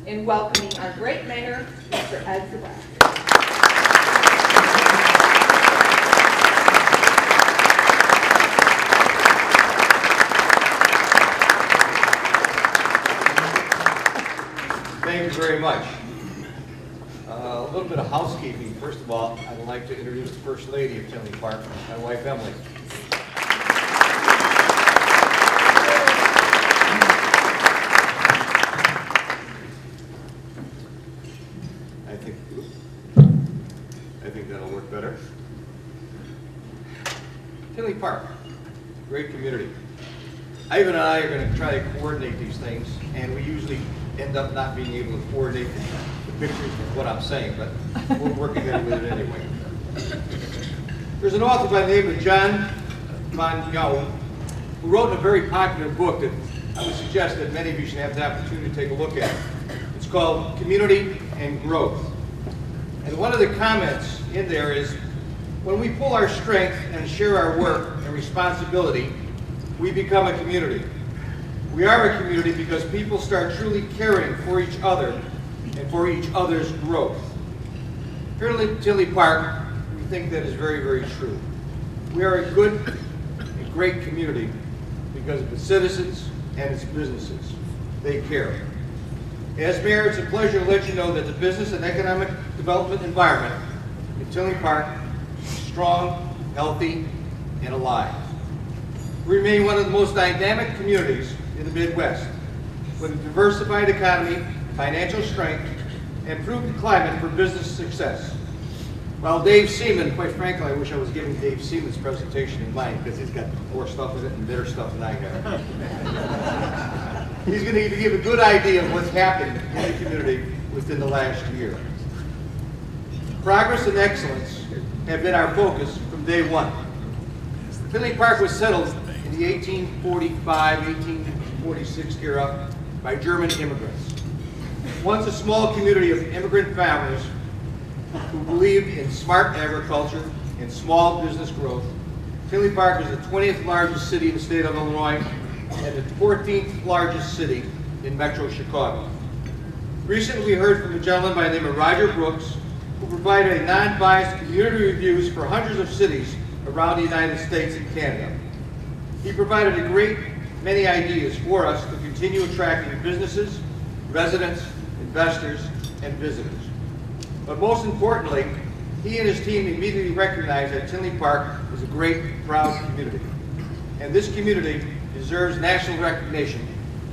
in welcoming our great mayor, Mr. Ed Zabrocki. Thank you very much. A little bit of housekeeping. First of all, I'd like to introduce the First Lady of Tinley Park, my wife Emily. I think that'll work better. Tinley Park, great community. Ivan and I are going to try to coordinate these things, and we usually end up not being able to coordinate the pictures with what I'm saying, but we're working with it anyway. There's an author by the name of John Mongeau who wrote a very popular book that I would suggest that many of you should have the opportunity to take a look at. It's called Community and Growth. And one of the comments in there is, when we pull our strength and share our work and responsibility, we become a community. We are a community because people start truly caring for each other and for each other's growth. Here at Tinley Park, we think that is very, very true. We are a good and great community because of its citizens and its businesses. They care. As mayor, it's a pleasure to let you know that the business and economic development environment in Tinley Park is strong, healthy, and alive. We remain one of the most dynamic communities in the Midwest, with a diversified economy, financial strength, and proven climate for business success. While Dave Seaman, quite frankly, I wish I was giving Dave Seaman's presentation in mind, because he's got more stuff in it and better stuff than I got. He's going to give a good idea of what's happened in the community within the last year. Progress and excellence have been our focus from day one. Tinley Park was settled in the 1845-1846 era by German immigrants. Once a small community of immigrant families who believed in smart agriculture and small business growth, Tinley Park is the 20th largest city in the state of Illinois and the 14th largest city in Metro Chicago. Recently, we heard from a gentleman by the name of Roger Brooks, who provided a non-biased community reviews for hundreds of cities around the United States and Canada. He provided a great many ideas for us to continue attracting businesses, residents, investors, and visitors. But most importantly, he and his team immediately recognized that Tinley Park is a great, proud community. And this community deserves national recognition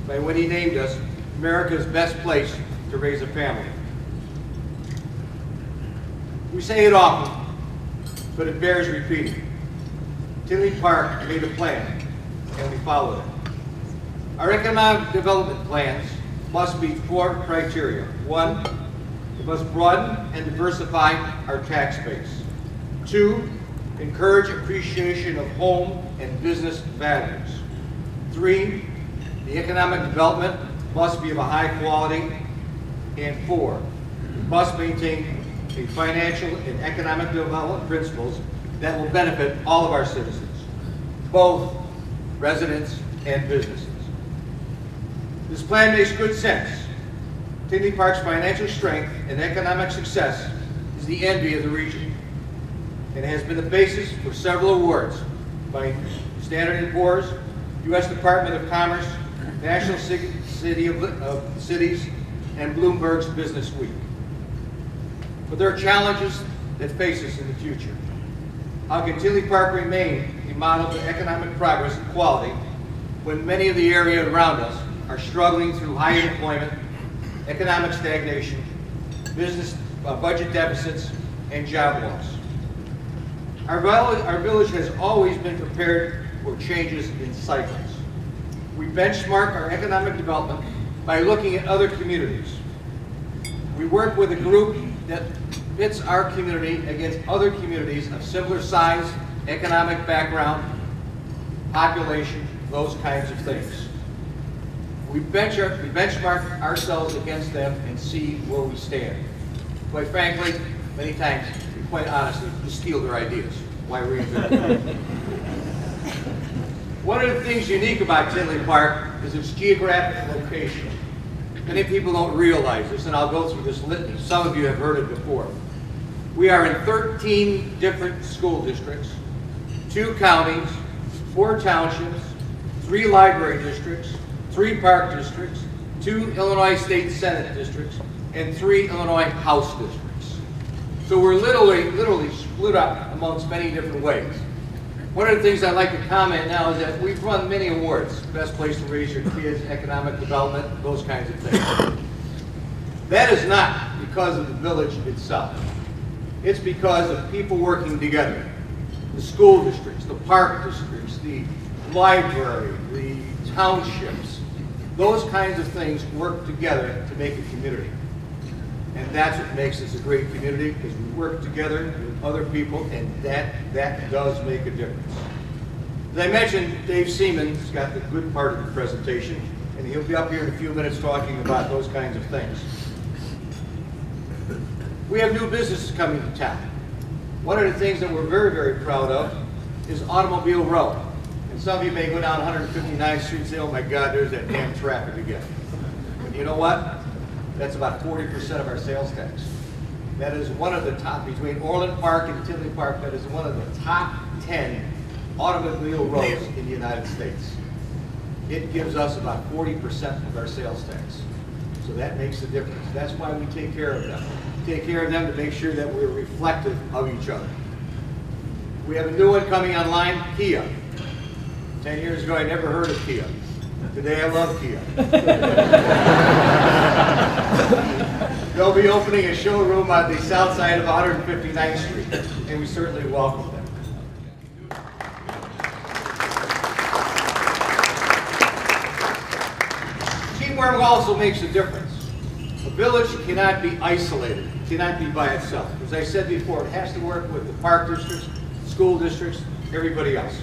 by when he named us America's best place to raise a family. We say it often, but it bears repeating. Tinley Park made a plan, and we followed it. Our economic development plans must meet 4 criteria. 1, it must broaden and diversify our tax base. 2, encourage appreciation of home and business values. 3, the economic development must be of a high quality. And 4, it must maintain a financial and economic development principles that will benefit all of our citizens, both residents and businesses. This plan makes good sense. Tinley Park's financial strength and economic success is the envy of the region and has been the basis for several awards by Standard & Poor's, U.S. Department of Commerce, National City of Cities, and Bloomberg's Business Week. But there are challenges that face us in the future. How can Tinley Park remain a model for economic progress and quality when many of the areas around us are struggling through high unemployment, economic stagnation, business budget deficits, and job loss? Our village has always been prepared for changes in cycles. We benchmark our economic development by looking at other communities. We work with a group that pits our community against other communities of similar size, economic background, population, those kinds of things. We benchmark ourselves against them and see where we stand. Quite frankly, many times, quite honestly, we steal their ideas. Why reinvent them? One of the things unique about Tinley Park is its geographic location. Many people don't realize this, and I'll go through this litany. Some of you have heard it before. We are in 13 different school districts, 2 counties, 4 townships, 3 library districts, 3 park districts, 2 Illinois State Senate districts, and 3 Illinois House districts. So we're literally split up amongst many different ways. One of the things I'd like to comment now is that we've won many awards. Best place to raise your kids, economic development, those kinds of things. That is not because of the village itself. It's because of people working together. The school districts, the park districts, the library, the townships, those kinds of things work together to make a community. And that's what makes us a great community, because we work together with other people, and that does make a difference. As I mentioned, Dave Seaman has got the good part of the presentation, and he'll be up here in a few minutes talking about those kinds of things. We have new businesses coming to town. One of the things that we're very, very proud of is Automobile Row. And some of you may go down 159th Street and say, oh my God, there's that damn traffic again. But you know what? That's about 40% of our sales tax. That is one of the top, between Orland Park and Tinley Park, that is one of the top 10 automobile roads in the United States. It gives us about 40% of our sales tax. So that makes a difference. That's why we take care of them. We take care of them to make sure that we're reflective of each other. We have a new one coming online, Kia. 10 years ago, I never heard of Kia. Today, I love Kia. They'll be opening a showroom on the south side of 159th Street, and we certainly welcome them. Teamwork also makes a difference. A village cannot be isolated, cannot be by itself. As I said before, it has to work with the park districts, school districts, everybody else.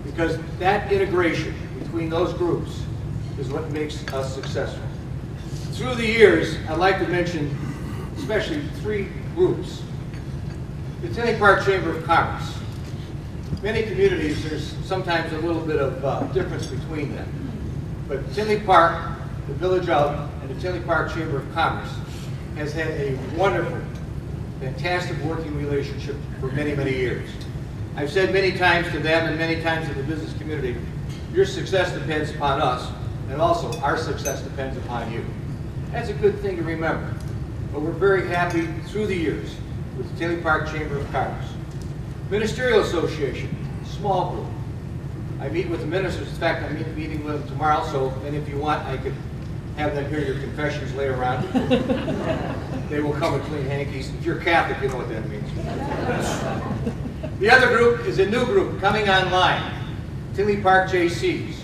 Because that integration between those groups is what makes us successful. Through the years, I'd like to mention especially 3 groups. The Tinley Park Chamber of Commerce. Many communities, there's sometimes a little bit of difference between them. But Tinley Park, the Village Out, and the Tinley Park Chamber of Commerce has had a wonderful, fantastic working relationship for many, many years. I've said many times to them and many times to the business community, your success depends upon us, and also our success depends upon you. That's a good thing to remember. But we're very happy through the years with the Tinley Park Chamber of Commerce. Ministerial Association, small group. I meet with the ministers. In fact, I'm meeting with them tomorrow, so and if you want, I could have them hear your confessions later on. They will come in clean hankies. If you're Catholic, you know what that means. The other group is a new group coming online, Tinley Park JCs.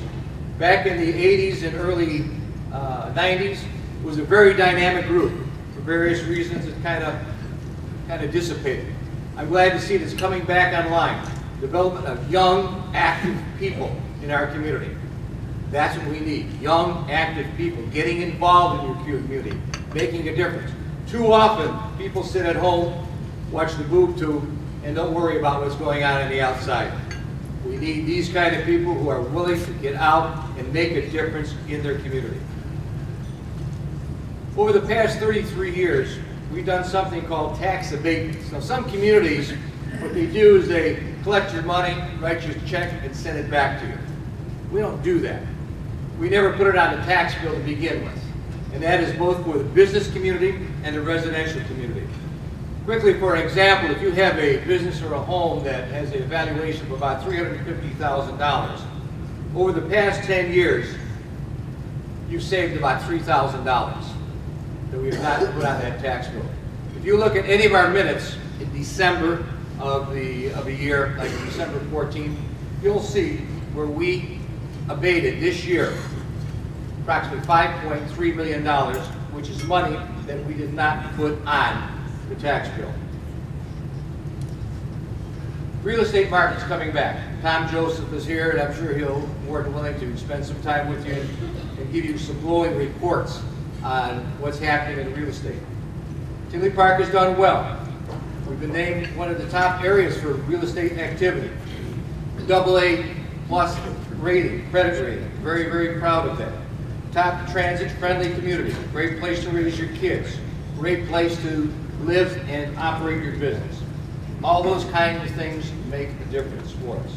Back in the 80s and early 90s, it was a very dynamic group. For various reasons, it kind of dissipated. I'm glad to see it's coming back online. Development of young, active people in our community. That's what we need. Young, active people getting involved in your community, making a difference. Too often, people sit at home, watch the boob tube, and don't worry about what's going on the outside. We need these kind of people who are willing to get out and make a difference in their community. Over the past 33 years, we've done something called tax abatements. Now, some communities, what they do is they collect your money, write you a check, and send it back to you. We don't do that. We never put it on the tax bill to begin with. And that is both for the business community and the residential community. Quickly, for an example, if you have a business or a home that has a valuation of about $350,000, over the past 10 years, you've saved about $3,000 that we have not put on that tax bill. If you look at any of our minutes in December of the year, like December 14th, you'll see where we abated this year approximately $5.3 million, which is money that we did not put on the tax bill. Real estate market's coming back. Tom Joseph is here, and I'm sure he'll be more than willing to spend some time with you and give you some glowing reports on what's happening in real estate. Tinley Park has done well. We've been named one of the top areas for real estate activity. AA plus rating, credit rating. Very, very proud of that. top transit-friendly community, great place to raise your kids, great place to live and operate your business. All those kinds of things make a difference for us.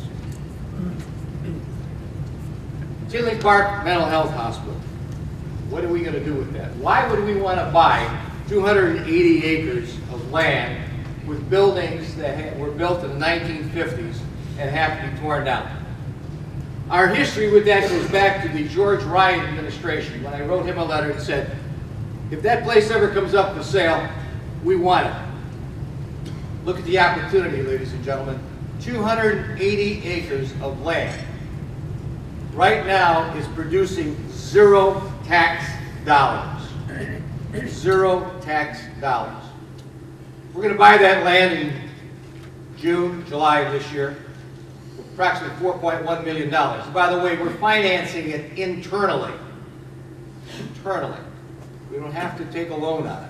Tinley Park Mental Health Hospital. What are we going to do with that? Why would we want to buy 280 acres of land with buildings that were built in the 1950s and have to be torn down? Our history with that goes back to the George Ryan administration, when I wrote him a letter and said, if that place ever comes up for sale, we want it. Look at the opportunity, ladies and gentlemen. 280 acres of land right now is producing 0 tax dollars. 0 tax dollars. We're going to buy that land in June, July of this year, approximately $4.1 million. By the way, we're financing it internally. Internally. We don't have to take a loan on it.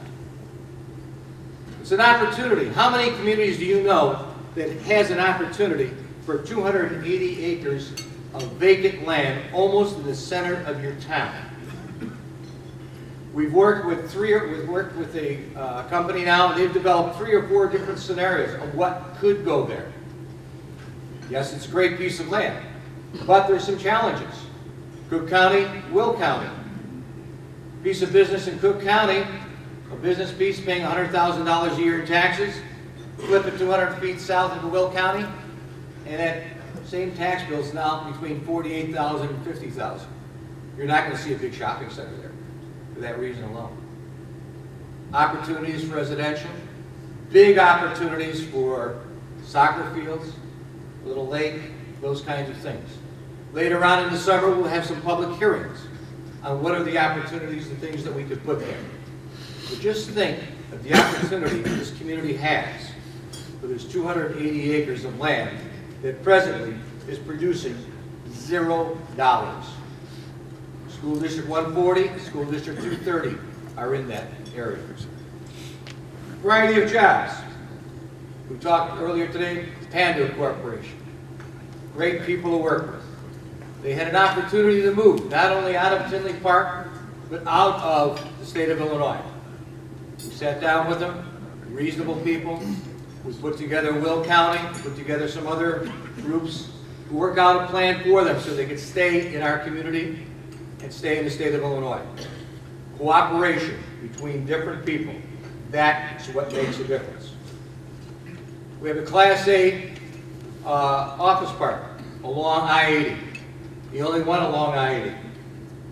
It's an opportunity. How many communities do you know that has an opportunity for 280 acres of vacant land almost in the center of your town? We've worked with a company now, and they've developed 3 or 4 different scenarios of what could go there. Yes, it's a great piece of land, but there's some challenges. Cook County, Will County. Piece of business in Cook County, a business piece paying $100,000 a year in taxes, flip it 200 feet south into Will County, and that same tax bill is now between $48,000 and $50,000. You're not going to see a big shopping center there for that reason alone. Opportunities for residential, big opportunities for soccer fields, little lake, those kinds of things. Later on in the summer, we'll have some public hearings on what are the opportunities and things that we could put there. But just think of the opportunity that this community has for this 280 acres of land that presently is producing $0. School District 140, School District 230 are in that area. Variety of jobs. We talked earlier today, Panda Corporation. Great people to work with. They had an opportunity to move, not only out of Tinley Park, but out of the state of Illinois. We sat down with them, reasonable people. We put together Will County, put together some other groups to work out a plan for them so they could stay in our community and stay in the state of Illinois. Cooperation between different people, that's what makes a difference. We have a Class A office park along I-80, the only one along I-80.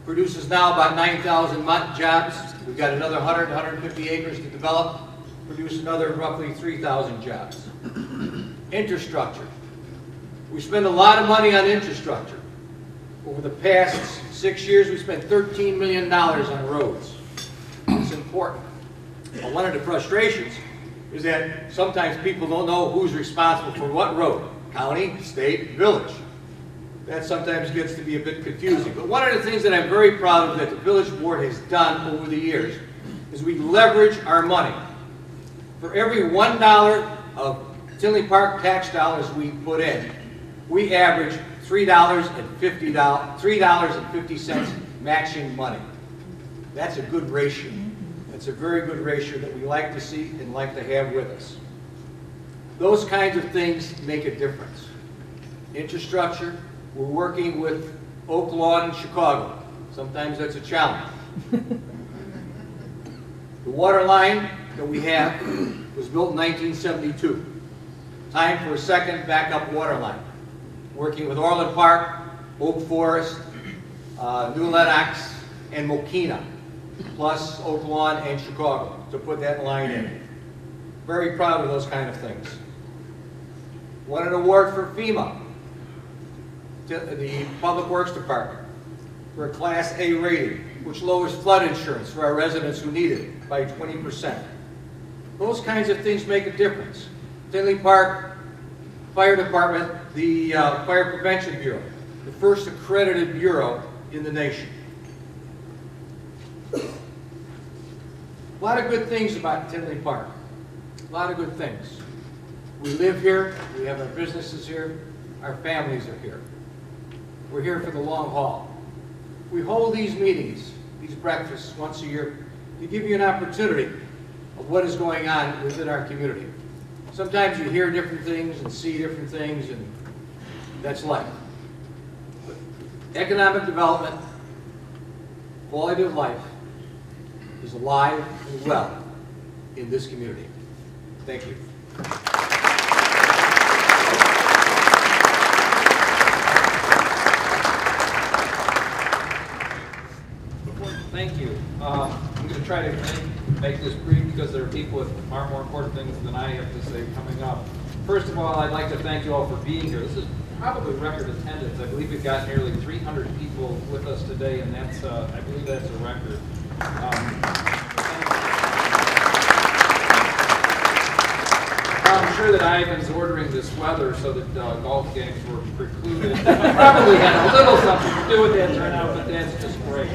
Produces now about 9,000 jobs. We've got another 100, 150 acres to develop, produce another roughly 3,000 jobs. Infrastructure. We spend a lot of money on infrastructure. Over the past 6 years, we spent $13 million on roads. It's important. But one of the frustrations is that sometimes people don't know who's responsible for what road. County, state, village. That sometimes gets to be a bit confusing. But one of the things that I'm very proud of that the village board has done over the years is we leverage our money. For every $1 of Tinley Park tax dollars we put in, we average $3.50 matching money. That's a good ratio. That's a very good ratio that we like to see and like to have with us. Those kinds of things make a difference. Infrastructure, we're working with Oak Lawn in Chicago. Sometimes that's a challenge. The water line that we have was built in 1972. Time for a second backup water line. Working with Orland Park, Oak Forest, New Lenox, and Mokina, plus Oak Lawn and Chicago, to put that line in. Very proud of those kind of things. Won an award for FEMA, the Public Works Department, for a Class A rating, which lowers flood insurance for our residents who need it by 20%. Those kinds of things make a difference. Tinley Park Fire Department, the Fire Prevention Bureau, the first accredited bureau in the nation. A lot of good things about Tinley Park. A lot of good things. We live here, we have our businesses here, our families are here. We're here for the long haul. We hold these meetings, these breakfasts, once a year to give you an opportunity of what is going on within our community. Sometimes you hear different things and see different things, and that's life. But economic development, quality of life, is alive and well in this community. Thank you. Thank you. I'm going to try to make this brief because there are people with far more important things than I have to say coming up. First of all, I'd like to thank you all for being here. This is probably record attendance. I believe we've got nearly 300 people with us today, and that's I believe that's a record. I'm sure that Ivan's ordering this weather so that golf games were precluded. Probably had a little something to do with that turnout, but that's just great.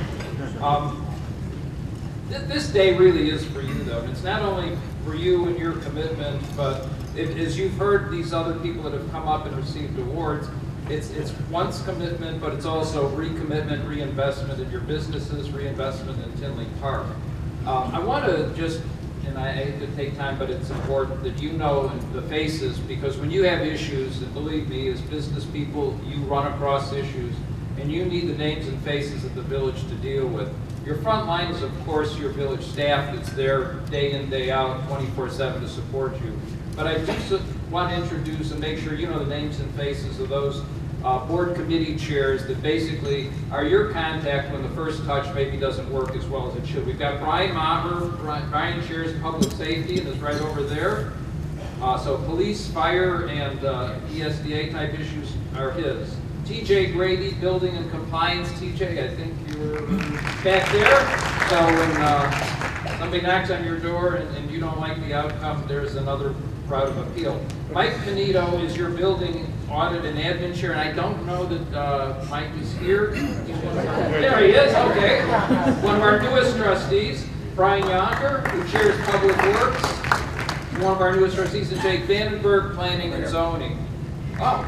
This day really is for you, though. It's not only for you and your commitment, but as you've heard these other people that have come up and received awards, it's one's commitment, but it's also recommitment, reinvestment in your businesses, reinvestment in Tinley Park. I want to just, and I hate to take time, but it's important that you know the faces, because when you have issues, and believe me, as business people, you run across issues, and you need the names and faces of the village to deal with. Your front line is, of course, your village staff that's there day in, day out, 24/7 to support you. But I do want to introduce and make sure you know the names and faces of those board committee chairs that basically are your contact when the first touch maybe doesn't work as well as it should. We've got Brian Maher. Brian chairs public safety and is right over there. So police, fire, and ESDA type issues are his. TJ Grady, building and compliance. TJ, I think you're back there. So when somebody knocks on your door and you don't like the outcome, there's another route of appeal. Mike Panito is your building audit and admin chair, and I don't know that Mike is here. There he is, okay. One of our newest trustees, Brian Yonker, who chairs Public Works. One of our newest trustees is Jake Vandenberg, Planning and Zoning. Oh,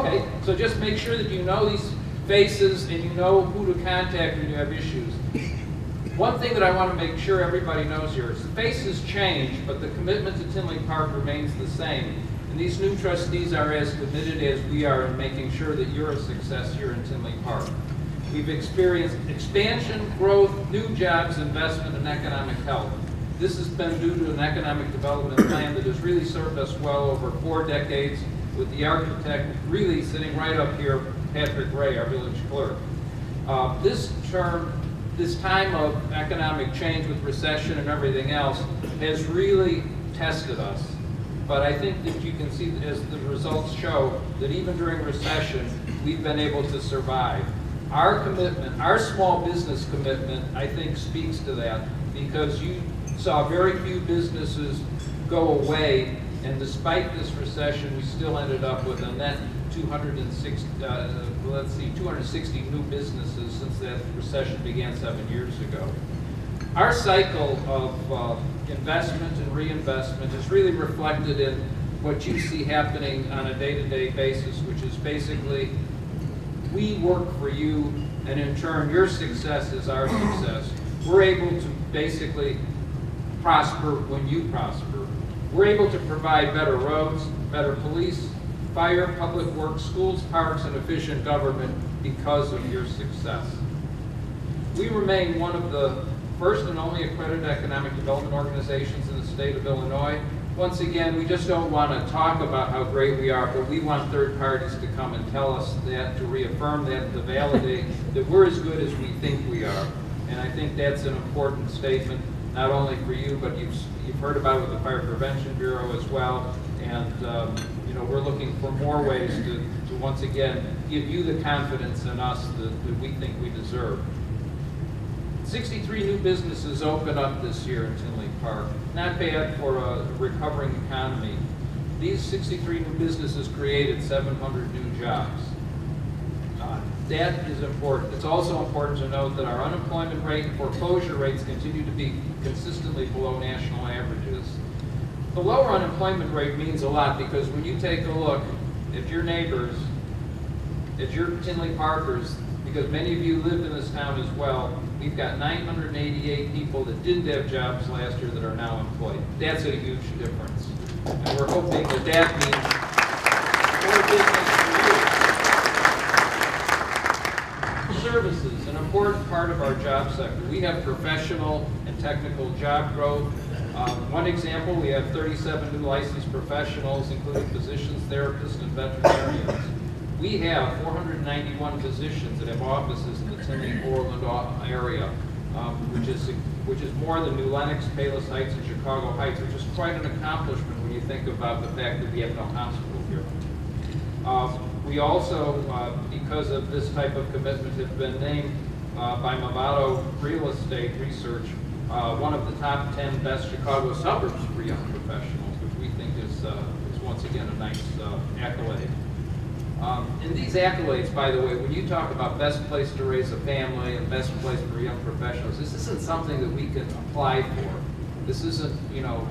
okay. So just make sure that you know these faces and you know who to contact when you have issues. One thing that I want to make sure everybody knows here is faces change, but the commitment to Tinley Park remains the same. And these new trustees are as committed as we are in making sure that you're a success here in Tinley Park. We've experienced expansion, growth, new jobs, investment, and economic health. This has been due to an economic development plan that has really served us well over 4 decades, with the architect really sitting right up here, Patrick Ray, our village clerk. This time of economic change with recession and everything else has really tested us. But I think that you can see, as the results show, that even during recession, we've been able to survive. Our commitment, our small business commitment, I think speaks to that, because you saw very few businesses go away, and despite this recession, we still ended up with a net 260 new businesses since that recession began 7 years ago. Our cycle of investment and reinvestment is really reflected in what you see happening on a day-to-day basis, which is basically we work for you, and in turn your success is our success. We're able to basically prosper when you prosper. We're able to provide better roads, better police, fire, public works, schools, parks, and efficient government because of your success. We remain one of the first and only accredited economic development organizations in the state of Illinois. Once again, we just don't want to talk about how great we are, but we want third parties to come and tell us that, to reaffirm that, to validate that we're as good as we think we are. And I think that's an important statement, not only for you, but you've heard about it with the Fire Prevention Bureau as well. And we're looking for more ways to once again give you the confidence in us that we think we deserve. 63 new businesses open up this year in Tinley Park. Not bad for a recovering economy. These 63 new businesses created 700 new jobs. That is important. It's also important to note that our unemployment rate and foreclosure rates continue to be consistently below national averages. The lower unemployment rate means a lot, because when you take a look at your neighbors, at your Tinley Parkers, because many of you lived in this town as well. We've got 988 people that didn't have jobs last year that are now employed. That's a huge difference. And we're hoping that that means more business for you. Services, an important part of our job sector. We have professional and technical job growth. One example, we have 37 new licensed professionals, including physicians, therapists, and veterinarians. We have 491 physicians that have offices in the Tinley, Orland area, which is more than New Lenox, Palos Heights, and Chicago Heights, which is quite an accomplishment when you think about the fact that we have no hospital here. We also, because of this type of commitment, have been named by Movado Real Estate Research one of the top 10 best Chicago suburbs for young professionals, which we think is once again a nice accolade. And these accolades, by the way, when you talk about best place to raise a family and best place for young professionals, this isn't something that we can apply for. This isn't,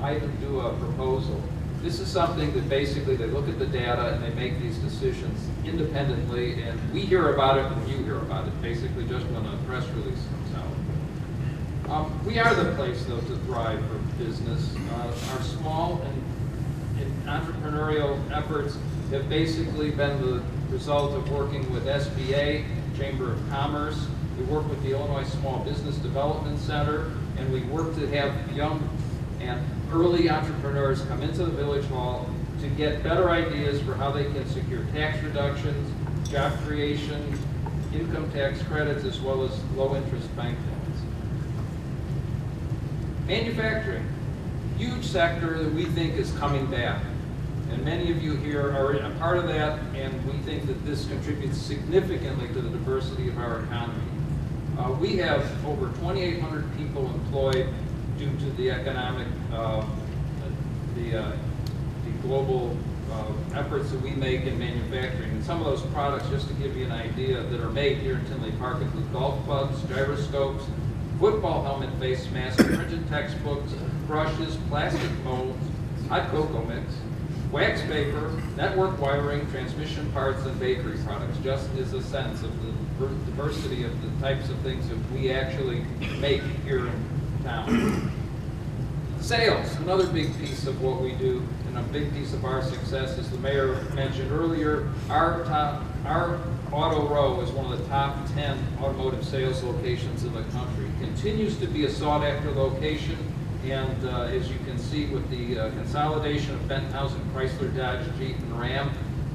I didn't do a proposal. This is something that basically they look at the data and they make these decisions independently, and we hear about it when you hear about it, basically just when a press release comes out. We are the place, though, to thrive for business. Our small and entrepreneurial efforts have basically been the result of working with SBA, Chamber of Commerce. We work with the Illinois Small Business Development Center, and we work to have young and early entrepreneurs come into the Village Hall to get better ideas for how they can secure tax reductions, job creation, income tax credits, as well as low-interest bank loans. Manufacturing, huge sector that we think is coming back. And many of you here are a part of that, and we think that this contributes significantly to the diversity of our economy. We have over 2,800 people employed due to the economic, the global efforts that we make in manufacturing. And some of those products, just to give you an idea, that are made here in Tinley Park include golf clubs, gyroscopes, football helmet face masks, printed textbooks, brushes, plastic molds, hot cocoa mix, wax paper, network wiring, transmission parts, and bakery products, just as a sense of the diversity of the types of things that we actually make here in town. Sales, another big piece of what we do, and a big piece of our success, as the mayor mentioned earlier, our Auto Row is one of the top 10 automotive sales locations in the country. Continues to be a sought-after location, and as you can see with the consolidation of Benthausen, Chrysler, Dodge, Jeep, and Ram,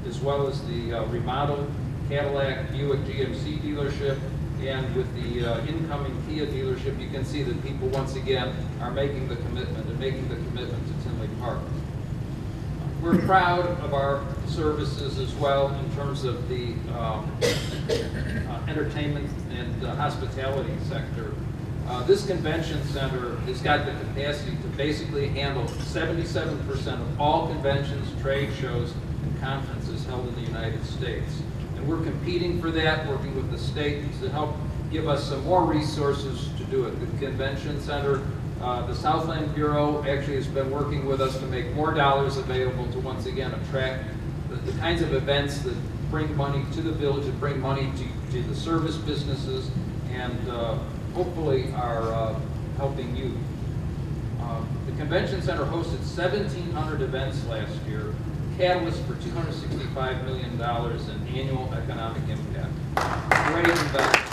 as well as the remodeled Cadillac, Buick, GMC dealership, and with the incoming Kia dealership, you can see that people once again are making the commitment to Tinley Park. We're proud of our services as well in terms of the entertainment and hospitality sector. This convention center has got the capacity to basically handle 77% of all conventions, trade shows, and conferences held in the United States. And we're competing for that, working with the state to help give us some more resources to do it. The convention center, the Southland Bureau actually has been working with us to make more dollars available to once again attract the kinds of events that bring money to the village, that bring money to the service businesses, and hopefully are helping you. The convention center hosted 1,700 events last year, catalyst for $265 million in annual economic impact. Great investment.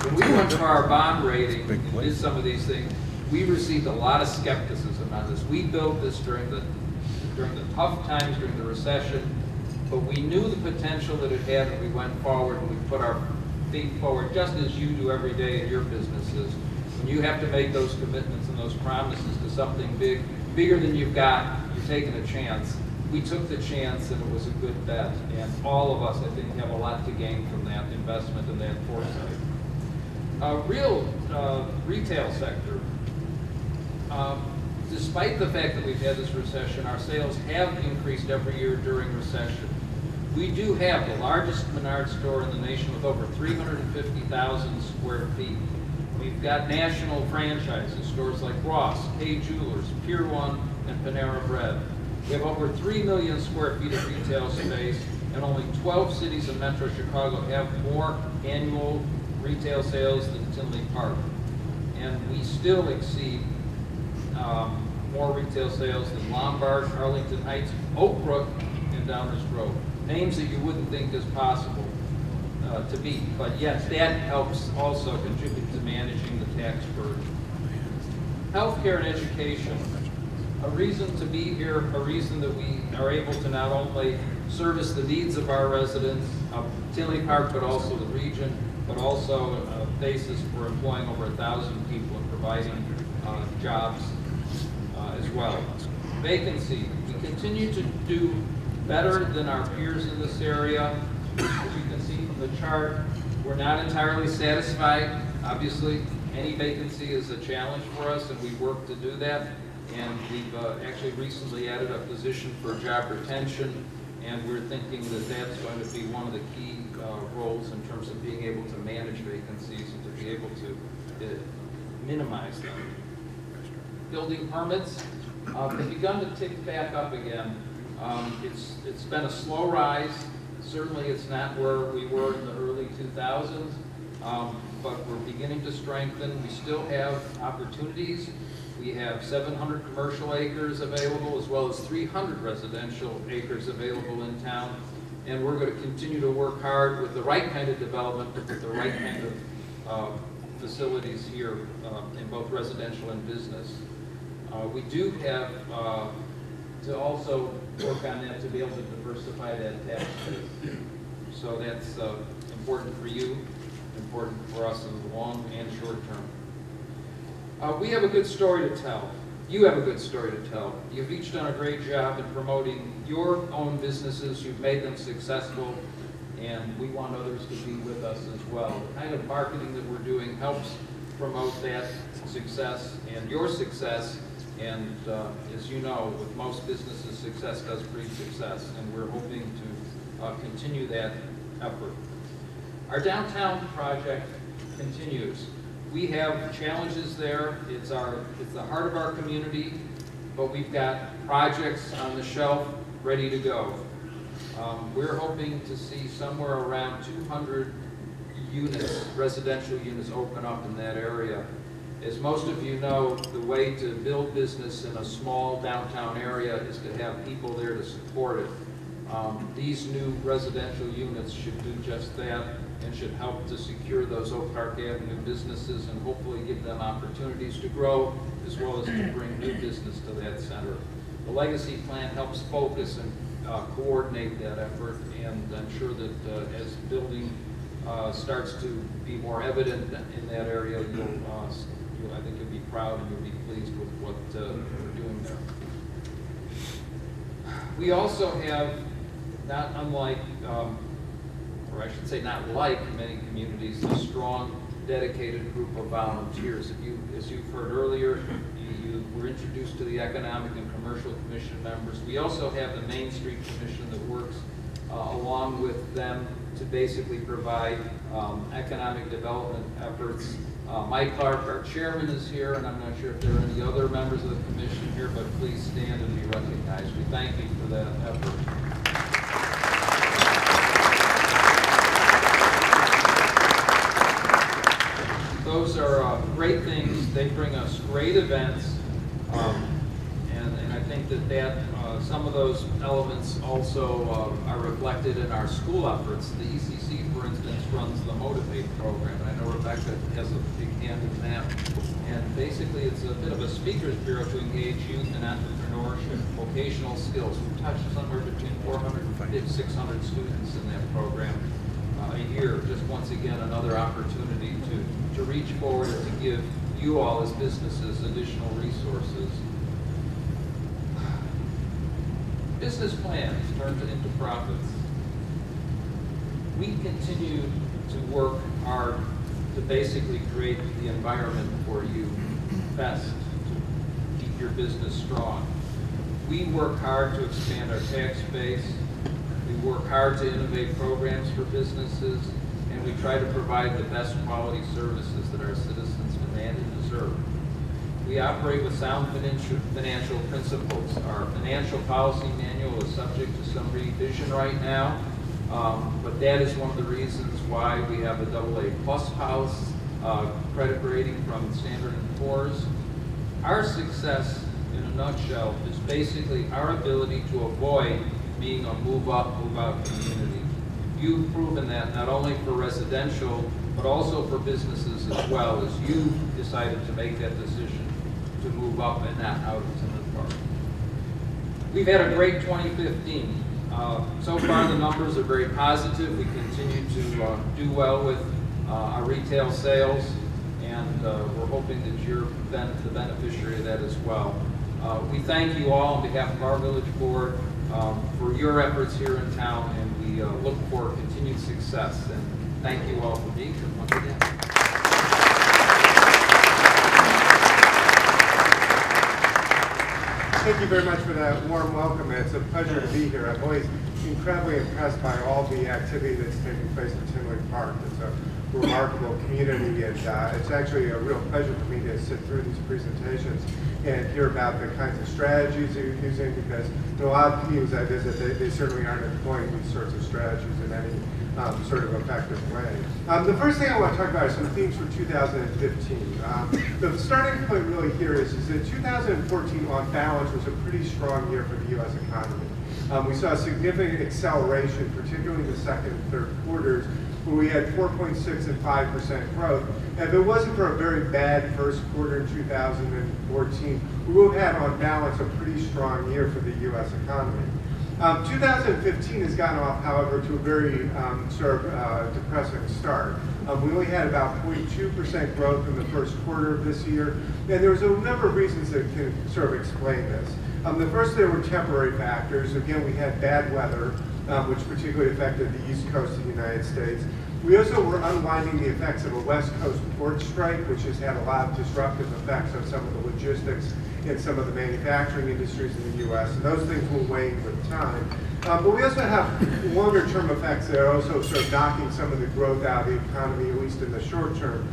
When we went for our bond rating and did some of these things, we received a lot of skepticism on this. We built this during the tough times, during the recession, but we knew the potential that it had, and we went forward and we put our feet forward, just as you do every day in your businesses. When you have to make those commitments and those promises to something bigger than you've got, you're taking a chance. We took the chance, and it was a good bet, and all of us, I think, have a lot to gain from that investment and that foresight. Retail sector. Despite the fact that we've had this recession, our sales have increased every year during recession. We do have the largest Menards store in the nation with over 350,000 square feet. We've got national franchises, stores like Ross, Hay Jewelers, Pier 1, and Panera Bread. We have over 3 million square feet of retail space, and only 12 cities in Metro Chicago have more annual retail sales than Tinley Park. And we still exceed more retail sales than Lombard, Arlington Heights, Oak Brook, and Downers Grove. Names that you wouldn't think is possible to beat, but yet that helps also contribute to managing the tax burden. Healthcare and education, a reason to be here, a reason that we are able to not only service the needs of our residents of Tinley Park, but also the region, but also a basis for employing over 1,000 people and providing jobs as well. Vacancy, we continue to do better than our peers in this area. As you can see from the chart, we're not entirely satisfied. Obviously, any vacancy is a challenge for us, and we work to do that. And we've actually recently added a position for job retention, and we're thinking that that's going to be one of the key roles in terms of being able to manage vacancies and to be able to minimize them. Building permits have begun to tick back up again. It's been a slow rise. Certainly it's not where we were in the early 2000s, but we're beginning to strengthen. We still have opportunities. We have 700 commercial acres available, as well as 300 residential acres available in town. And we're going to continue to work hard with the right kind of development, with the right kind of facilities here in both residential and business. We do have to also work on that to be able to diversify that tax base. So that's important for you, important for us in the long and short term. We have a good story to tell. You have a good story to tell. You've each done a great job in promoting your own businesses. You've made them successful, and we want others to be with us as well. The kind of marketing that we're doing helps promote that success and your success. And as you know, with most businesses, success does breed success, and we're hoping to continue that effort. Our downtown project continues. We have challenges there. It's the heart of our community, but we've got projects on the shelf ready to go. We're hoping to see somewhere around 200 units, residential units, open up in that area. As most of you know, the way to build business in a small downtown area is to have people there to support it. These new residential units should do just that and should help to secure those Oak Park Avenue businesses and hopefully give them opportunities to grow as well as to bring new business to that center. The Legacy Plan helps focus and coordinate that effort, and I'm sure that as building starts to be more evident in that area, I think you'll be proud and you'll be pleased with what we're doing there. We also have, not unlike, or I should say not like many communities, a strong, dedicated group of volunteers. As you've heard earlier, you were introduced to the Economic and Commercial Commission members. We also have the Main Street Commission that works along with them to basically provide economic development efforts. Mike Clark, our chairman, is here, and I'm not sure if there are any other members of the commission here, but please stand and be recognized. We thank you for that effort. Those are great things. They bring us great events, and I think that some of those elements also are reflected in our school efforts. The ECC, for instance, runs the Motivate program, and I know Rebecca has a big hand in that. And basically, it's a bit of a speakers bureau to engage youth in entrepreneurship, vocational skills. We touch somewhere between 400 and 600 students in that program a year. Just once again, another opportunity to reach forward and to give you all as businesses additional resources. Business plans turned into profits. We continue to work hard to basically create the environment for you best to keep your business strong. We work hard to expand our tax base. We work hard to innovate programs for businesses, and we try to provide the best quality services that our citizens demand and deserve. We We operate with sound financial principles. Our financial policy manual is subject to some revision right now, but that is one of the reasons why we have a AA plus house credit rating from Standard & Poor's. Our success, in a nutshell, is basically our ability to avoid being a move up, move out community. You've proven that not only for residential, but also for businesses as well, as you decided to make that decision to move up and not out of Tinley Park. We've had a great 2015. So far the numbers are very positive. We continue to do well with our retail sales, and we're hoping that you're the beneficiary of that as well. We thank you all on behalf of our village board for your efforts here in town, and we look for continued success. And thank you all for being here once again. Thank you very much for that warm welcome. It's a pleasure to be here. I'm always incredibly impressed by all the activity that's taking place in Tinley Park. It's a remarkable community, and it's actually a real pleasure for me to sit through these presentations and hear about the kinds of strategies that you're using, because in a lot of communities I visit, they certainly aren't employing these sorts of strategies in any sort of effective way. The first thing I want to talk about are some themes for 2015. The starting point really here is that 2014 on balance was a pretty strong year for the U.S. economy. We saw a significant acceleration, particularly in the second and third quarters, where we had 4.6 and 5% growth. And if it wasn't for a very bad first quarter in 2014, we would have had on balance a pretty strong year for the U.S. economy. 2015 has gotten off, however, to a very depressing start. We only had about 0.2% growth in the first quarter of this year, and there's a number of reasons that can sort of explain this. The first, there were temporary factors. Again, we had bad weather, which particularly affected the East Coast of the United States. We also were unwinding the effects of a West Coast port strike, which has had a lot of disruptive effects on some of the logistics in some of the manufacturing industries in the U.S., and those things will wane with time. But we also have longer-term effects that are also sort of knocking some of the growth out of the economy, at least in the short term.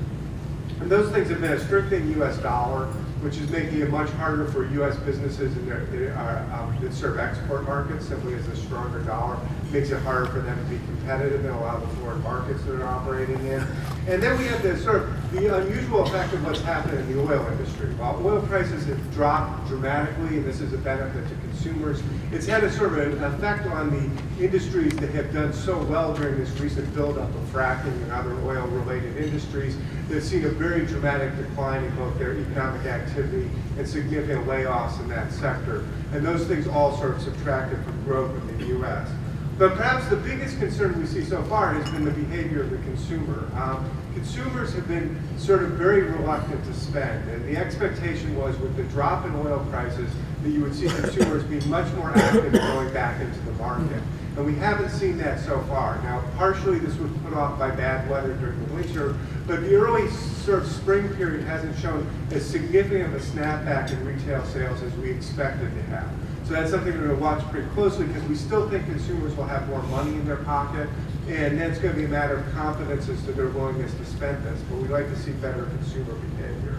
And those things have been a strengthening U.S. dollar, which is making it much harder for U.S. businesses that serve export markets. Simply as a stronger dollar makes it harder for them to be competitive in a lot of the foreign markets that they're operating in. And then we have the unusual effect of what's happened in the oil industry. While oil prices have dropped dramatically, and this is a benefit to consumers, it's had a sort of an effect on the industries that have done so well during this recent buildup of fracking and other oil-related industries. They've seen a very dramatic decline in both their economic activity and significant layoffs in that sector. And those things all sort of subtracted from growth in the U.S. But perhaps the biggest concern we see so far has been the behavior of the consumer. Consumers have been sort of very reluctant to spend, and the expectation was with the drop in oil prices that you would see consumers be much more active in going back into the market. And we haven't seen that so far. Now, partially this was put off by bad weather during the winter, but the early sort of spring period hasn't shown as significant of a snapback in retail sales as we expected to have. So that's something we're going to watch pretty closely, because we still think consumers will have more money in their pocket, and then it's going to be a matter of confidence as to their willingness to spend this. But we'd like to see better consumer behavior.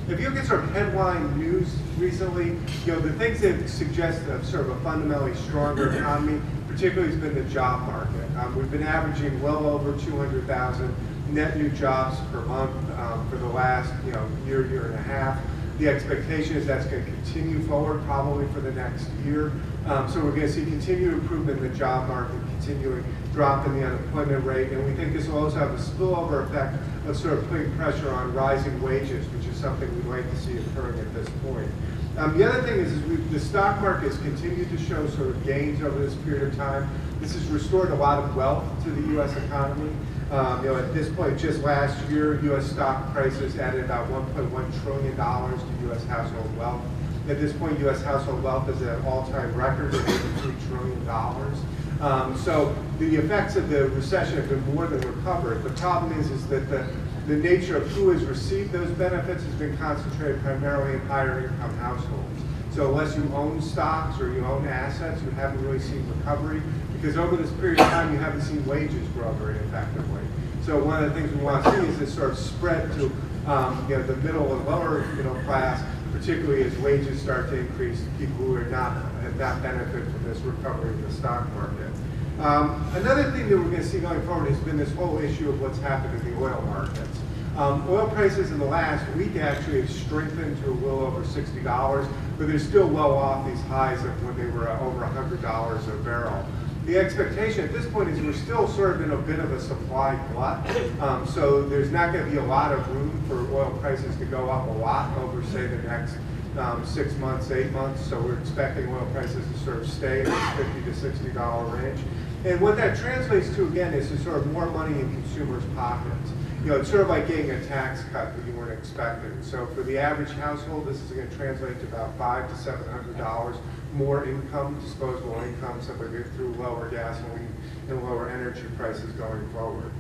If you look at sort of headline news recently, the things that suggest sort of a fundamentally stronger economy, particularly has been the job market. We've been averaging well over 200,000 net new jobs per month for the last year and a half. The expectation is that's going to continue forward probably for the next year. So we're going to see continued improvement in the job market, continuing drop in the unemployment rate, and we think this will also have a spillover effect of sort of putting pressure on rising wages, which is something we'd like to see occurring at this point. The other thing is the stock market has continued to show sort of gains over this period of time. This has restored a lot of wealth to the U.S. economy. At this point, just last year, U.S. stock prices added about $1.1 trillion to U.S. household wealth. At this point, U.S. household wealth is at an all-time record of over $3 trillion. So the effects of the recession have been more than recovered. The problem is that the nature of who has received those benefits has been concentrated primarily in higher income households. So unless you own stocks or you own assets, you haven't really seen recovery, because over this period of time, you haven't seen wages grow very effectively. So one of the things we want to see is this sort of spread to the middle and lower middle class, particularly as wages start to increase, people who have not benefited from this recovery in the stock market. Another thing that we're going to see going forward has been this whole issue of what's happened in the oil markets. Oil prices in the last week actually have strengthened to a little over $60, but they're still well off these highs of when they were over $100 a barrel. The expectation at this point is we're still sort of in a bit of a supply glut, so there's not going to be a lot of room for oil prices to go up a lot over, say, the next 6 months, 8 months. So we're expecting oil prices to sort of stay in the $50 to $60 range. And what that translates to, again, is to sort of more money in consumers' pockets. You know, it's sort of like getting a tax cut that you weren't expecting. So for the average household, this is going to translate to about $500 to $700 more income, disposable income, simply through lower gasoline and lower energy prices going forward.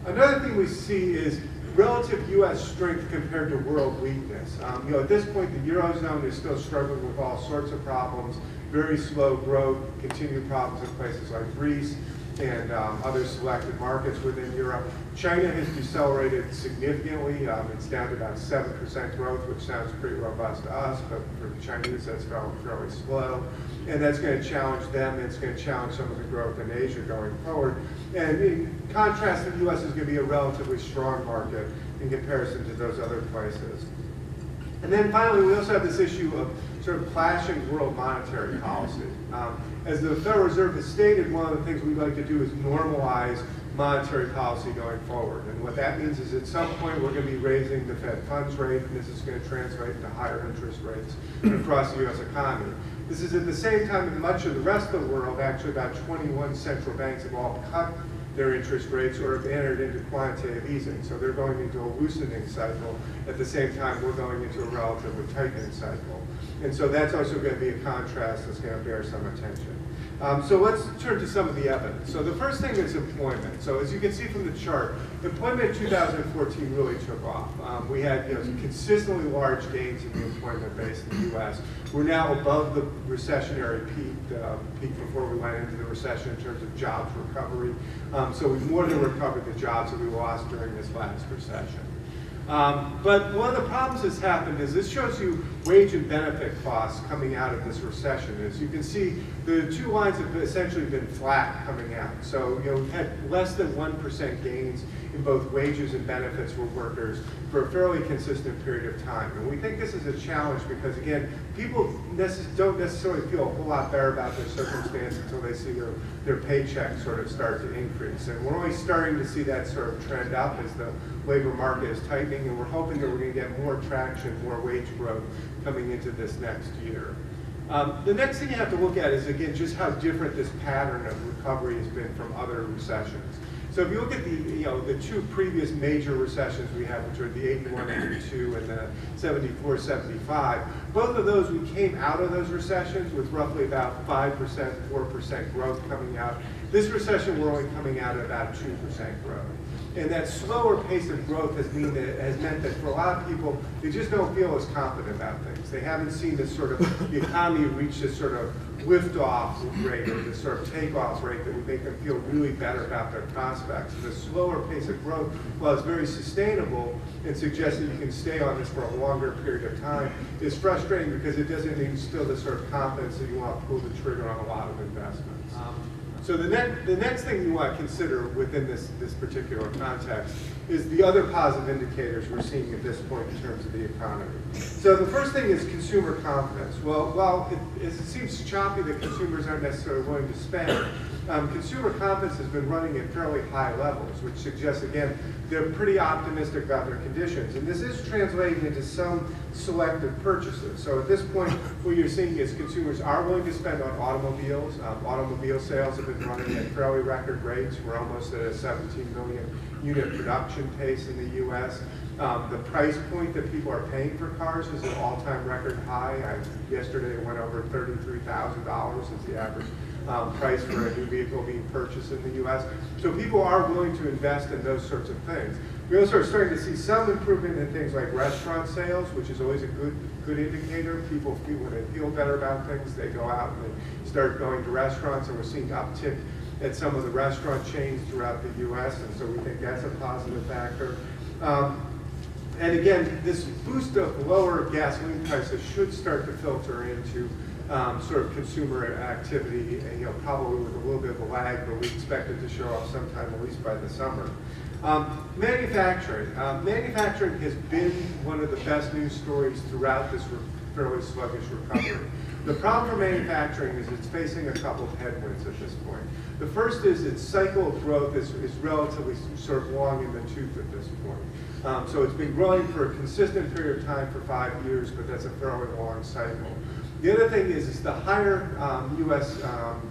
Another thing we see is relative U.S. strength compared to world weakness. You know, at this point, the Eurozone is still struggling with all sorts of problems, very slow growth, continued problems in places like Greece and other selected markets within Europe. China has decelerated significantly. It's down to about 7% growth, which sounds pretty robust to us, but for the Chinese, that's fairly slow. And that's going to challenge them, and it's going to challenge some of the growth in Asia going forward. And in contrast, the U.S. is going to be a relatively strong market in comparison to those other places. And then finally, we also have this issue of sort of clashing world monetary policy. As the Federal Reserve has stated, one of the things we'd like to do is normalize monetary policy going forward. And what that means is at some point we're going to be raising the Fed funds rate, and this is going to translate into higher interest rates across the U.S. economy. This is at the same time that much of the rest of the world, actually about 21 central banks have all cut their interest rates or have entered into quantitative easing. So they're going into a loosening cycle. At the same time, we're going into a relatively tightening cycle. And so that's also going to be a contrast that's going to bear some attention. So let's turn to some of the evidence. So the first thing is employment. So as you can see from the chart, employment in 2014 really took off. We had consistently large gains in the employment base in the U.S. We're now above the recessionary peak before we went into the recession in terms of jobs recovery. So we've more than recovered the jobs that we lost during this last recession. But one of the problems that's happened is this shows you wage and benefit costs coming out of this recession. As you can see, the two lines have essentially been flat coming out. So we've had less than 1% gains in both wages and benefits for workers for a fairly consistent period of time. And we think this is a challenge because, again, people don't necessarily feel a whole lot better about their circumstance until they see their paychecks sort of start to increase. And we're only starting to see that sort of trend up as the labor market is tightening, and we're hoping that we're going to get more traction, more wage growth coming into this next year. The next thing you have to look at is, again, just how different this pattern of recovery has been from other recessions. So if you look at the two previous major recessions we had, which are the 81-82 and the 74-75, both of those, we came out of those recessions with roughly about 5%, 4% growth coming out. This recession, we're only coming out at about 2% growth. And that slower pace of growth has meant that for a lot of people, they just don't feel as confident about things. They haven't seen this sort of, the economy reach this sort of lift-off rate or this sort of take-off rate that would make them feel really better about their prospects. And the slower pace of growth, while it's very sustainable and suggests that you can stay on this for a longer period of time, is frustrating because it doesn't instill the sort of confidence that you want to pull the trigger on a lot of investments. So the next thing you want to consider within this particular context is the other positive indicators we're seeing at this point in terms of the economy. So the first thing is consumer confidence. Well, while it seems choppy that consumers aren't necessarily willing to spend, consumer confidence has been running at fairly high levels, which suggests, again, they're pretty optimistic about their conditions. And this is translating into some selective purchases. So at this point, what you're seeing is consumers are willing to spend on automobiles. Automobile sales have been running at fairly record rates. We're almost at a 17 million unit production pace in the U.S. The price point that people are paying for cars is an all-time record high. Yesterday it went over $33,000 as the average price for a new vehicle being purchased in the U.S. So people are willing to invest in those sorts of things. We also are starting to see some improvement in things like restaurant sales, which is always a good indicator. People feel, when they feel better about things, they go out and they start going to restaurants, and we're seeing uptick at some of the restaurant chains throughout the U.S., and so we think that's a positive factor. And again, this boost of lower gasoline prices should start to filter into sort of consumer activity, and, probably with a little bit of a lag, but we expect it to show up sometime at least by the summer. Manufacturing. Manufacturing has been one of the best news stories throughout this fairly sluggish recovery. The problem for manufacturing is it's facing a couple of headwinds at this point. The first is its cycle of growth is relatively sort of long in the tooth at this point. So it's been growing for a consistent period of time for 5 years, but that's a fairly long cycle. The other thing is the higher U.S.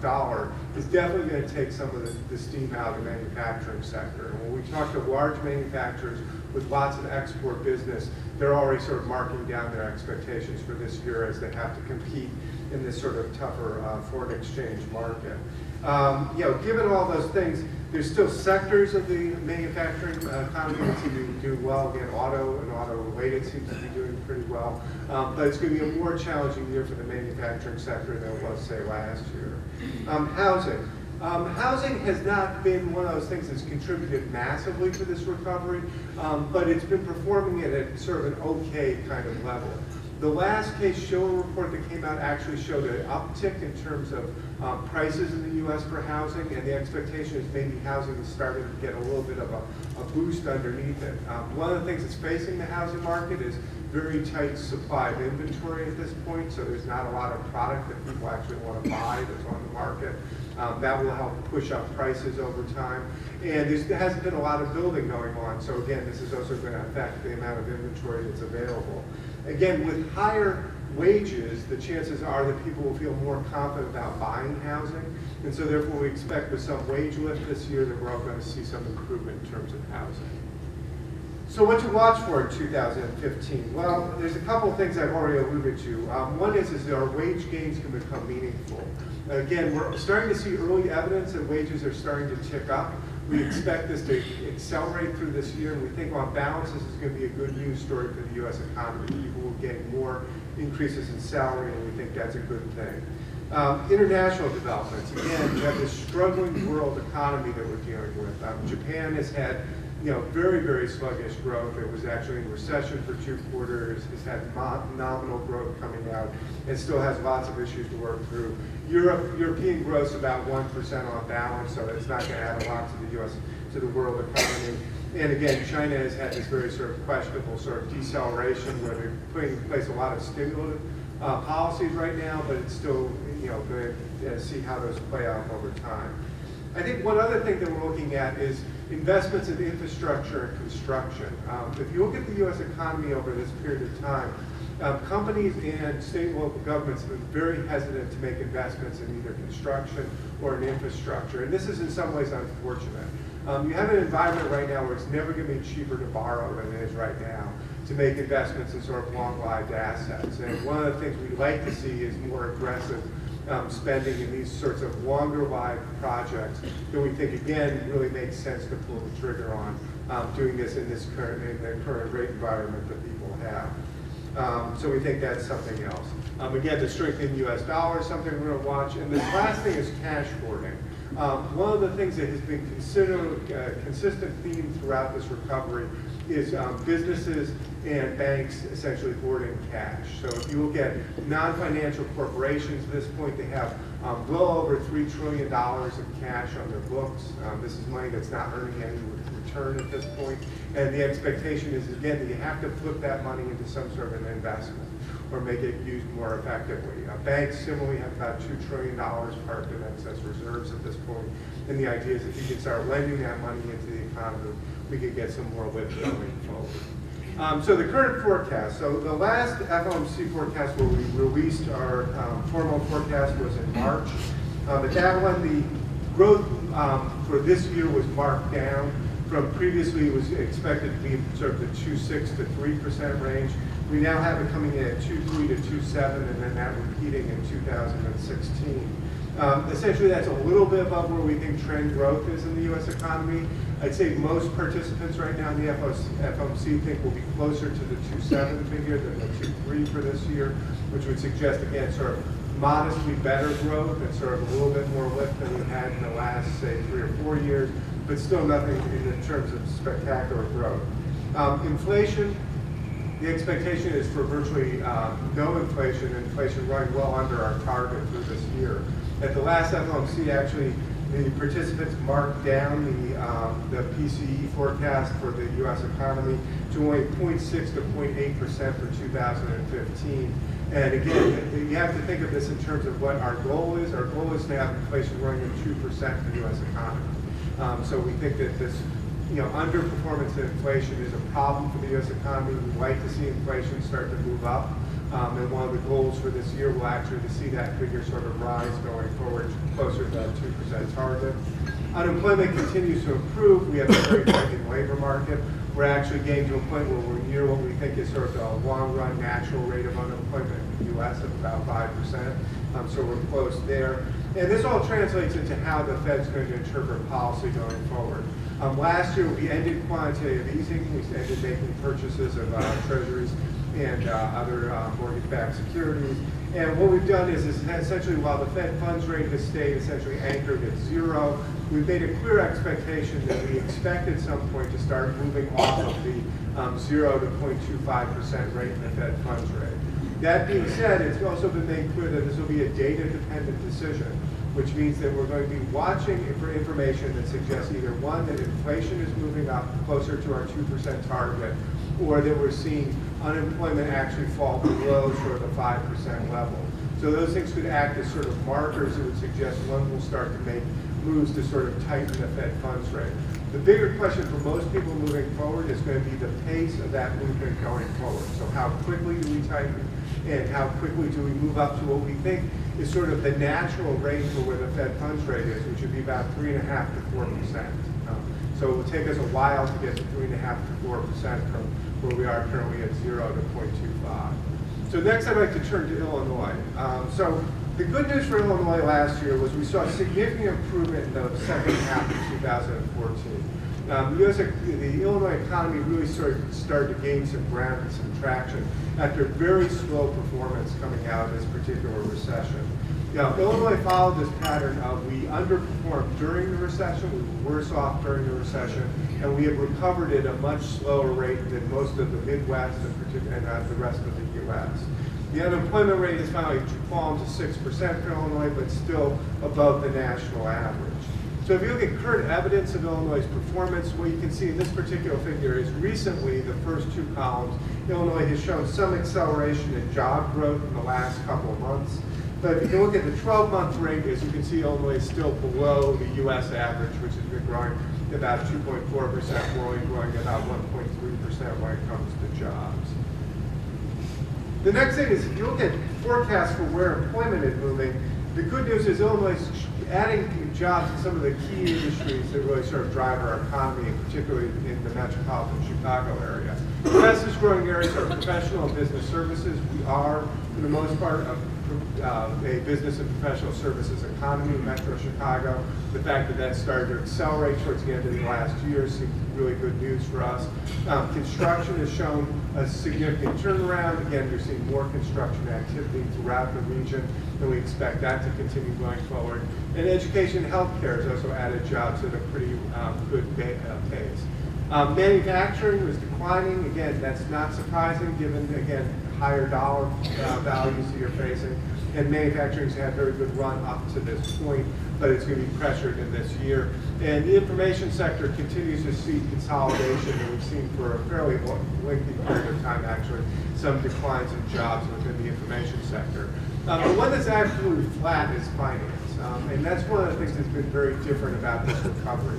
dollar is definitely going to take some of the steam out of the manufacturing sector. And when we talk to large manufacturers with lots of export business, they're already sort of marking down their expectations for this year as they have to compete in this sort of tougher foreign exchange market. Given all those things, there's still sectors of the manufacturing economy that seem to be doing well. Again, auto and auto-related seems to be doing pretty well. But it's going to be a more challenging year for the manufacturing sector than it was, say, last year. Housing. Housing has not been one of those things that's contributed massively to this recovery, but it's been performing at a sort of an okay kind of level. The last case showing report that came out actually showed an uptick in terms of prices in the U.S. for housing, and the expectation is maybe housing is starting to get a little bit of a boost underneath it. One of the things that's facing the housing market is very tight supply of inventory at this point, so there's not a lot of product that people actually want to buy that's on the market. That will help push up prices over time. And there hasn't been a lot of building going on, so again, this is also going to affect the amount of inventory that's available. Again, with higher wages, the chances are that people will feel more confident about buying housing, and so therefore we expect with some wage lift this year that we're all going to see some improvement in terms of housing. So what to watch for in 2015? Well, there's a couple of things I've already alluded to. One is that our wage gains can become meaningful. Again, we're starting to see early evidence that wages are starting to tick up. We expect this to accelerate through this year, and we think on balance this is going to be a good news story for the U.S. economy. People will get more increases in salary, and we think that's a good thing. International developments. Again, we have this struggling world economy that we're dealing with. Japan has had very, very sluggish growth. It was actually in recession for 2 quarters. It's had nominal growth coming out and still has lots of issues to work through. European growth's about 1% on balance, so it's not going to add a lot to the U.S., to the world economy. And again, China has had this very sort of questionable sort of deceleration where they're putting in place a lot of stimulative policies right now, but it's still going to see how those play out over time. I think one other thing that we're looking at is investments in infrastructure and construction. If you look at the U.S. economy over this period of time, companies and state and local governments have been very hesitant to make investments in either construction or in infrastructure, and this is in some ways unfortunate. You have an environment right now where it's never going to be cheaper to borrow than it is right now to make investments in sort of long-lived assets. And one of the things we'd like to see is more aggressive spending in these sorts of longer-lived projects that we think, again, really makes sense to pull the trigger on doing this in the current rate environment that people have. So we think that's something else. Again, the strengthening U.S. dollar is something we're going to watch. And this last thing is cash hoarding. One of the things that has been considered a consistent theme throughout this recovery is businesses and banks essentially hoarding cash. So if you look at non-financial corporations at this point, they have well over $3 trillion of cash on their books. This is money that's not earning any return at this point. And the expectation is, again, that you have to flip that money into some sort of an investment or make it used more effectively. Banks similarly have about $2 trillion parked in excess reserves at this point. And the idea is if you can start lending that money into the economy, we could get some more lift going forward. So the current forecast. So the last FOMC forecast where we released our formal forecast was in March. At that one, the growth for this year was marked down from previously it was expected to be sort of the 2.6 to 3% range. We now have it coming in at 2.3 to 2.7, and then that repeating in 2016. Essentially, that's a little bit above where we think trend growth is in the U.S. economy. I'd say most participants right now in the FOMC think we'll be closer to the 2.7 figure than the 2.3 for this year, which would suggest, again, sort of modestly better growth and sort of a little bit more lift than we had in the last, say, 3 or 4 years, but still nothing in terms of spectacular growth. Inflation, The expectation is for virtually no inflation, and inflation running well under our target for this year. At the last FOMC, actually, the participants marked down the PCE forecast for the U.S. economy to only 0.6 to 0.8% for 2015. And again, you have to think of this in terms of what our goal is. Our goal is to have inflation running at 2% for the U.S. economy. So we think that this underperformance in inflation is a problem for the U.S. economy. We'd like to see inflation start to move up. And one of the goals for this year will actually to see that figure sort of rise going forward closer to that 2% target. Unemployment continues to improve. We have a very tightening labor market. We're actually getting to a point where we're near what we think is sort of a long-run natural rate of unemployment in the U.S. of about 5%. So we're close there. And this all translates into how the Fed's going to interpret policy going forward. Last year, we ended quantitative easing. We ended making purchases of treasuries and other mortgage-backed securities. And what we've done is essentially, while the Fed funds rate has stayed essentially anchored at 0, we've made a clear expectation that we expect at some point to start moving off of the 0 to 0.25% rate in the Fed funds rate. That being said, it's also been made clear that this will be a data-dependent decision, which means that we're going to be watching for information that suggests either one, that inflation is moving up closer to our 2% target, or that we're seeing unemployment actually fall below sort of the 5% level. So those things could act as sort of markers that would suggest when we'll start to make moves to sort of tighten the Fed funds rate. The bigger question for most people moving forward is going to be the pace of that movement going forward. So how quickly do we tighten, and how quickly do we move up to what we think is sort of the natural rate for where the Fed funds rate is, which would be about 3.5% to 4%. So it will take us a while to get to 3.5% to 4% from where we are currently at 0 to 0.25. So next I'd like to turn to Illinois. So the good news for Illinois last year was we saw significant improvement in the second half of 2014. The Illinois economy really started to gain some ground and some traction after very slow performance coming out of this particular recession. Illinois followed this pattern of we underperformed during the recession, we were worse off during the recession, and we have recovered at a much slower rate than most of the Midwest and the rest of the U.S. The unemployment rate has finally fallen to 6% for Illinois, but still above the national average. So if you look at current evidence of Illinois' performance, what you can see in this particular figure is recently, the first two columns, Illinois has shown some acceleration in job growth in the last couple of months. But if you look at the 12-month rate, as you can see, Illinois is still below the U.S. average, which has been growing about 2.4%, we're only growing about 1.3% when it comes to jobs. The next thing is, if you look at forecasts for where employment is moving, the good news is Illinois is adding jobs in some of the key industries that really sort of drive our economy, and particularly in the metropolitan Chicago area. The fastest growing areas are professional and business services. We are, for the most part, a business and professional services economy in Metro Chicago. The fact that that started to accelerate towards the end of the last year seems really good news for us. Construction has shown a significant turnaround. Again, we're seeing more construction activity throughout the region, and we expect that to continue going forward. And education and healthcare has also added jobs at a pretty good pace. Manufacturing was declining. Again, that's not surprising given, again, higher dollar values that you're facing. And manufacturing's had a very good run up to this point, but it's going to be pressured in this year. And the information sector continues to see consolidation, and we've seen for a fairly lengthy period of time, actually, some declines in jobs within the information sector. The one that's absolutely flat is finance. And that's one of the things that's been very different about this recovery.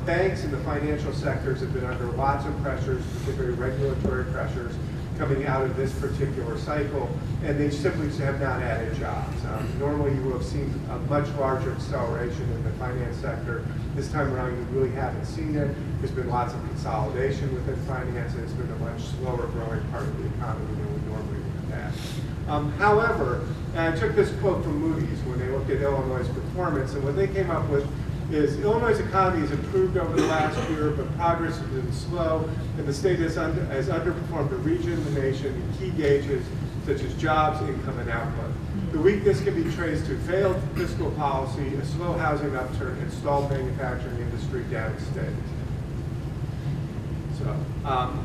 Banks and the financial sectors have been under lots of pressures, particularly regulatory pressures, coming out of this particular cycle, and they simply have not added jobs. Normally you will have seen a much larger acceleration in the finance sector. This time around you really haven't seen it. There's been lots of consolidation within finance, and it's been a much slower growing part of the economy than we normally would have. However, I took this quote from Moody's when they looked at Illinois' performance, and what they came up with is Illinois' economy has improved over the last year, but progress has been slow, and the state has underperformed the region, the nation, in key gauges such as jobs, income, and output. The weakness can be traced to failed fiscal policy, a slow housing upturn, and stalled manufacturing industry downstate. So,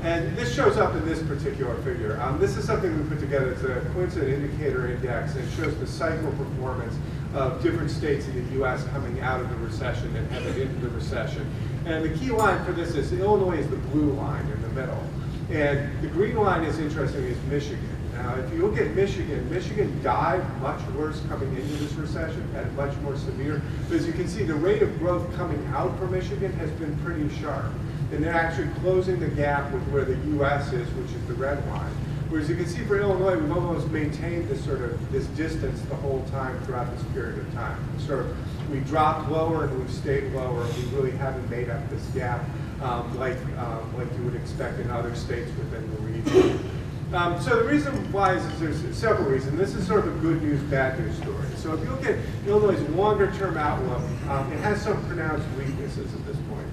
and this shows up in this particular figure. This is something we put together. It's a coincident indicator index, and it shows the cycle performance of different states in the U.S. coming out of the recession and headed into the recession. And the key line for this is Illinois is the blue line in the middle. And the green line is interesting, is Michigan. Now, if you look at Michigan, Michigan died much worse coming into this recession, had much more severe. But as you can see, the rate of growth coming out from Michigan has been pretty sharp. And they're actually closing the gap with where the U.S. is, which is the red line. Whereas you can see for Illinois, we've almost maintained this distance the whole time throughout this period of time. We dropped lower and we've stayed lower. We really haven't made up this gap like you would expect in other states within the region. So the reason why is there's several reasons. This is sort of a good news, bad news story. So if you look at Illinois' longer-term outlook, it has some pronounced weaknesses at this point.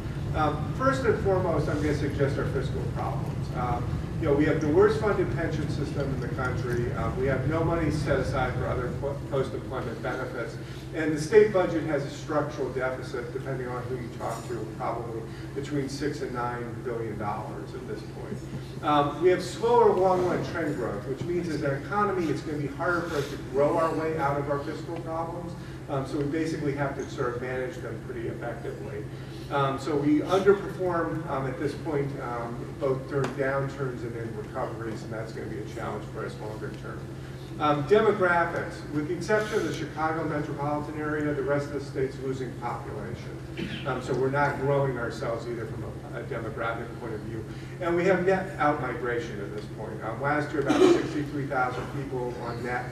First and foremost, I'm going to suggest our fiscal problems. We have the worst funded pension system in the country. We have no money set aside for other post-employment benefits. And the state budget has a structural deficit, depending on who you talk to, probably between $6 and $9 billion at this point. We have slower long-run trend growth, which means as an economy, it's going to be harder for us to grow our way out of our fiscal problems. So we basically have to sort of manage them pretty effectively. So we underperform at this point, both during downturns and in recoveries, and that's going to be a challenge for us longer term. Demographics, with the exception of the Chicago metropolitan area, the rest of the state's losing population. So we're not growing ourselves either from a demographic point of view. And we have net out-migration at this point. Last year, about 63,000 people on net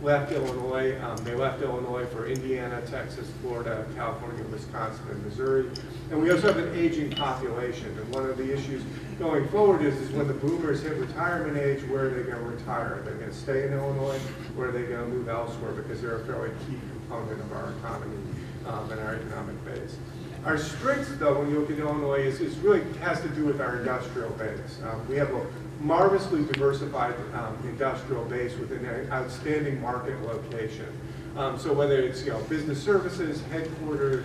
left Illinois. They left Illinois for Indiana, Texas, Florida, California, Wisconsin, and Missouri. And we also have an aging population. And one of the issues going forward is when the boomers hit retirement age, where are they going to retire? Are they going to stay in Illinois, or are they going to move elsewhere? Because they're a fairly key component of our economy and our economic base. Our strength, though, when you look at Illinois, is really has to do with our industrial base. We have a marvelously diversified industrial base with an outstanding market location. So whether it's business services, headquarters,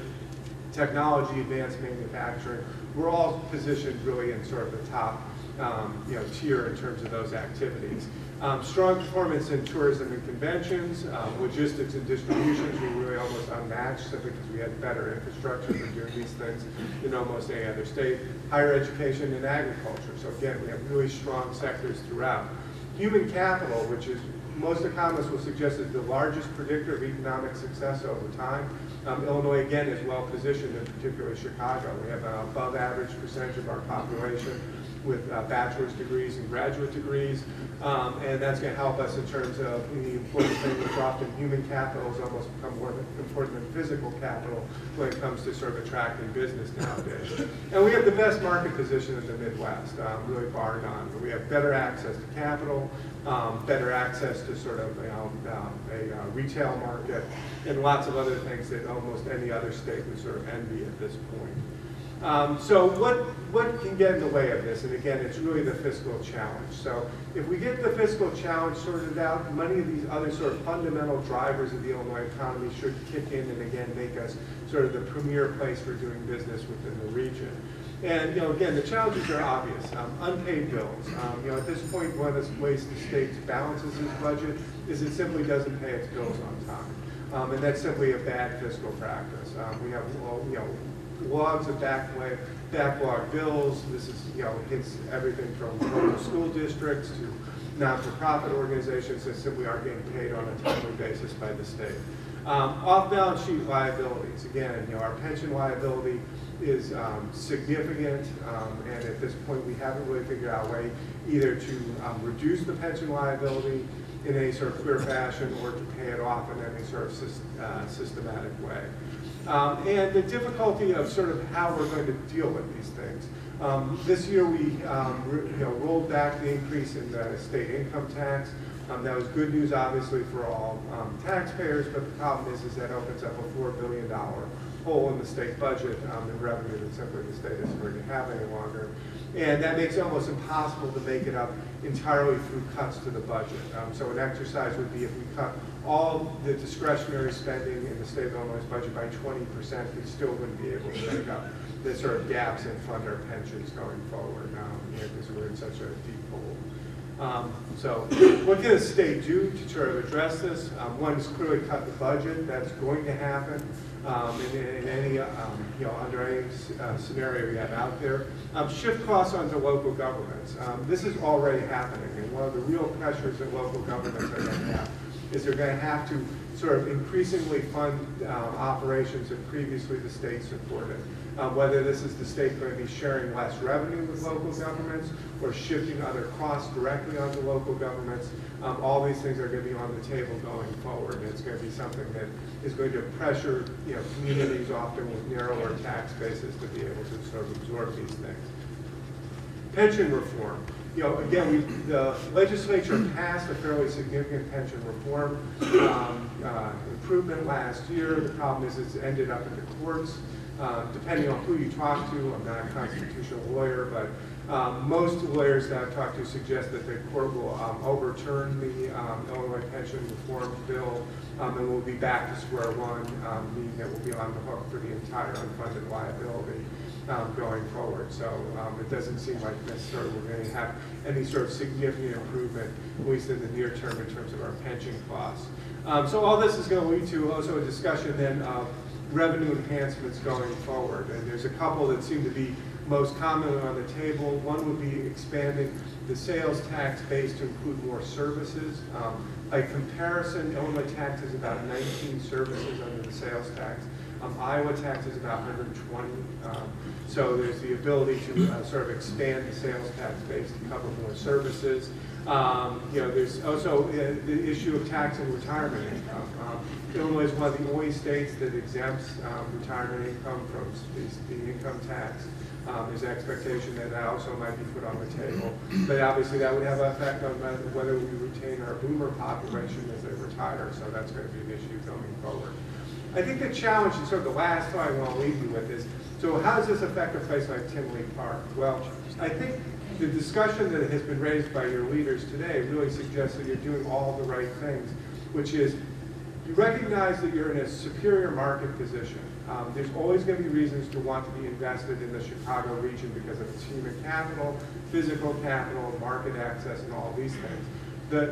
technology, advanced manufacturing, we're all positioned really in sort of the top tier in terms of those activities. Strong performance in tourism and conventions, logistics and distributions, we're really almost unmatched simply because we had better infrastructure for doing these things than almost any other state. Higher education and agriculture. So again, we have really strong sectors throughout. Human capital, which is most economists will suggest is the largest predictor of economic success over time. Illinois, again, is well positioned, in particular Chicago. We have an above average percentage of our population with bachelor's degrees and graduate degrees, and that's going to help us in terms of the important thing, which often human capital has almost become more important than physical capital when it comes to sort of attracting business nowadays. And we have the best market position in the Midwest, really bar none. We have better access to capital, better access to sort of a retail market, and lots of other things that almost any other state would sort of envy at this point. So what can get in the way of this? And again, it's really the fiscal challenge. So if we get the fiscal challenge sorted out, many of these other sort of fundamental drivers of the Illinois economy should kick in and again make us sort of the premier place for doing business within the region. And again, the challenges are obvious. Unpaid bills. At this point, one of the ways the state balances its budget is it simply doesn't pay its bills on time, and that's simply a bad fiscal practice. We have logs of backlog bills. This is hits everything from local school districts to non-for-profit organizations that simply aren't getting paid on a timely basis by the state. Off-balance sheet liabilities. Again, our pension liability is significant, and at this point we haven't really figured out a way either to reduce the pension liability in any sort of clear fashion or to pay it off in any sort of systematic way. And the difficulty of sort of how we're going to deal with these things. This year we rolled back the increase in the state income tax. That was good news, obviously, for all taxpayers, but the problem is that opens up a $4 billion hole in the state budget in revenue that simply the state isn't going to have any longer. And that makes it almost impossible to make it up entirely through cuts to the budget. So an exercise would be if we cut all the discretionary spending in the state of Illinois' budget by 20%, we still wouldn't be able to make up the sort of gaps and fund our pensions going forward, because we're in such a deep hole. So what can the state do to try to address this? One is clearly cut the budget. That's going to happen in any, under any scenario we have out there. Shift costs onto local governments. This is already happening, and one of the real pressures that local governments are going to have is they're going to have to sort of increasingly fund operations that previously the state supported. Whether this is the state going to be sharing less revenue with local governments or shifting other costs directly onto local governments, all these things are going to be on the table going forward. And it's going to be something that is going to pressure communities often with narrower tax bases to be able to sort of absorb these things. Pension reform. Again, the legislature passed a fairly significant pension reform improvement last year. The problem is it's ended up in the courts. Depending on who you talk to, I'm not a constitutional lawyer, but most lawyers that I've talked to suggest that the court will overturn the Illinois pension reform bill, and we'll be back to square one, meaning that we'll be on the hook for the entire unfunded liability going forward. So it doesn't seem like necessarily we're going to have any sort of significant improvement, at least in the near term, in terms of our pension costs. So all this is going to lead to also a discussion then of revenue enhancements going forward. And there's a couple that seem to be most commonly on the table. One would be expanding the sales tax base to include more services. By comparison, Illinois taxes about 19 services under the sales tax. Iowa taxes about 120. So there's the ability to sort of expand the sales tax base to cover more services. There's also the issue of taxing retirement income. Illinois is one of the only states that exempts retirement income from the income tax. There's an expectation that that also might be put on the table. But obviously that would have an effect on whether we retain our boomer population as they retire. So that's going to be an issue going forward. I think the challenge, and sort of the last thought I want to leave you with is, so how does this affect a place like Tinley Park? Well, I think the discussion that has been raised by your leaders today really suggests that you're doing all the right things, which is you recognize that you're in a superior market position. There's always going to be reasons to want to be invested in the Chicago region because of its human capital, physical capital, market access, and all these things.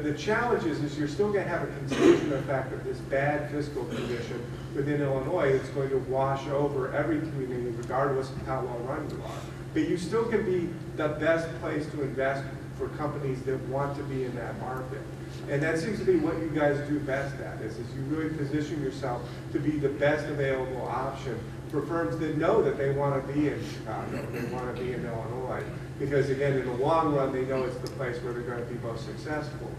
The challenge is you're still going to have a contagion effect of this bad fiscal condition within Illinois that's going to wash over every community regardless of how well run you are. But you still can be the best place to invest for companies that want to be in that market. And that seems to be what you guys do best at, is you really position yourself to be the best available option for firms that know that they want to be in Chicago, they want to be in Illinois. Because again, in the long run, they know it's the place where they're going to be most successful.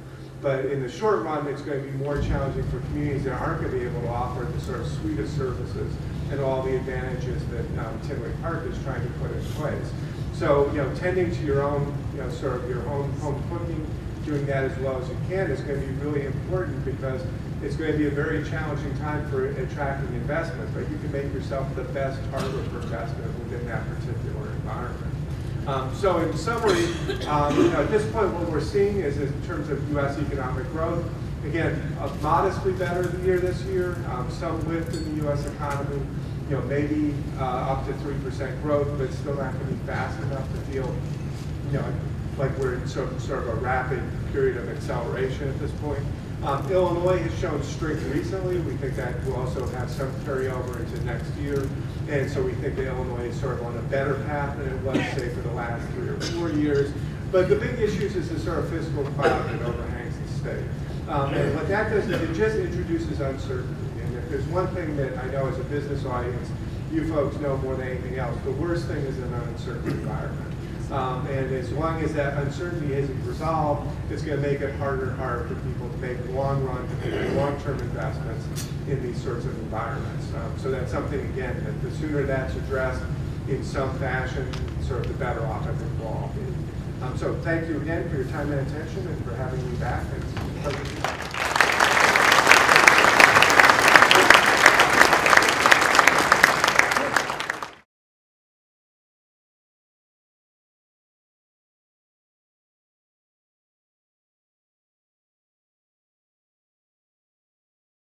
But in the short run, it's going to be more challenging for communities that aren't going to be able to offer the sort of suite of services and all the advantages that Tinley Park is trying to put in place. So, tending to your own, sort of your own home cooking, doing that as well as you can is going to be really important because it's going to be a very challenging time for attracting investment, but you can make yourself the best target for investment within that particular environment. So in summary, at this point what we're seeing is in terms of U.S. economic growth, again, a modestly better year this year, some lift in the U.S. economy, maybe up to 3% growth, but still not going to be fast enough to feel, like we're in sort of a rapid period of acceleration at this point. Illinois has shown strength recently. We think that will also have some carryover into next year. And so we think that Illinois is sort of on a better path than it was, say, for the last 3 or 4 years. But the big issues is the sort of fiscal cloud that overhangs the state. And what that does is it just introduces uncertainty. And if there's one thing that I know as a business audience, you folks know more than anything else, the worst thing is an uncertain environment. And as long as that uncertainty isn't resolved, it's going to make it harder and harder for people to make long-term investments in these sorts of environments. So that's something, again, that the sooner that's addressed in some fashion, sort of the better off I think we'll all be. So thank you again for your time and attention and for having me back. It's a pleasure.